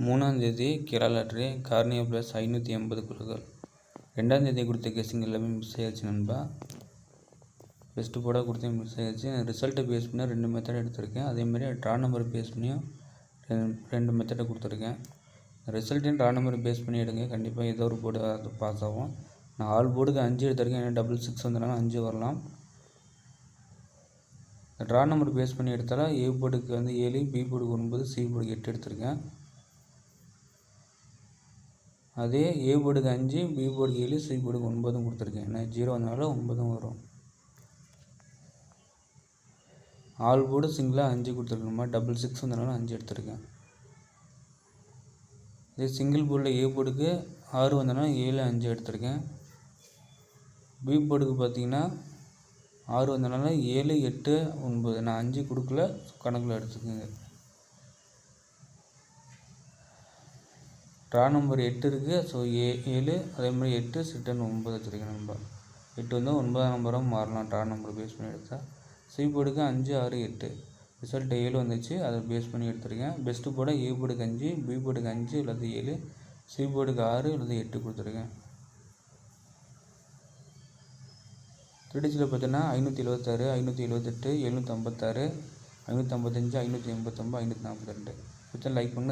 3ஆம் தேதி Kerala lottery cornea plus 580 குழுக்கள். 2ஆம் தேதி கொடுத்த கெஸ்ஸிங் எல்லாமே மிஸ் ஆயிடுச்சு நண்பா. பெஸ்ட்டு போர்டாக கொடுத்தேன் மிஸ் ஆயிடுச்சு. ரிசல்ட்டை பேஸ் பண்ணி 2 மெத்தட் எடுத்திருக்கேன். அதேமாதிரி ட்ரா நம்பர் பேஸ் பண்ணியும் 2 மெத்தடை கொடுத்துருக்கேன். ரிசல்ட்டையும் ட்ரா நம்பர் பேஸ் பண்ணி எடுங்க. கண்டிப்பாக ஏதோ ஒரு போர்டு அது பாஸ் ஆகும். நான் ஆல் போர்டுக்கு 5 எடுத்திருக்கேன். ஏன்னா 666 வந்தனால 5 வரலாம். ட்ரா நம்பர் பேஸ் பண்ணி எடுத்தாலும் ஏ போர்டுக்கு 7, பி போர்டுக்கு 9, சி போர்டுக்கு 8 எடுத்திருக்கேன். அதே ஏ போர்டுக்கு 5, பி போர்டுக்கு 7, சி போர்டுக்கு 9 கொடுத்துருக்கேன். ஏன்னா 0 வந்தனால 9 வரும். ஆல் போர்டு சிங்கிளாக 5 கொடுத்துருக்கணுமா, 666 வந்தனால 5 எடுத்திருக்கேன். இதே சிங்கிள் போர்டில் ஏ போர்டுக்கு 6 வந்தனால 7, 5 எடுத்திருக்கேன். பி போர்டுக்கு பார்த்தீங்கன்னா 6 வந்தனால 7, 8, 9 நான் 5 கொடுக்கல, கணக்கில் எடுத்துக்கோங்க. ட்ரா நம்பர் 8 இருக்குது. ஸோ 7 அதே மாதிரி 8 சிட்டன் 9 வச்சுருக்கேன் நம்பர். 8 வந்து 9ஆம் நம்பராக மாறலாம் ட்ரா நம்பர் பேஸ் பண்ணி எடுத்தால். சி போர்டுக்கு 5, 6, 8 ரிசல்ட் 7 வந்துச்சு. அதை பேஸ் பண்ணி எடுத்துருக்கேன். பெஸ்ட்டு போர்டாக ஏ போர்டுக்கு 5, பி போர்டுக்கு 5 அல்லது 7, சி போர்டுக்கு 6 அல்லது 8 கொடுத்துருக்கேன். திருச்சியில் பார்த்தீங்கன்னா 576, 578, 756, 555, 589, 542 லைக் பண்ணுங்கள்.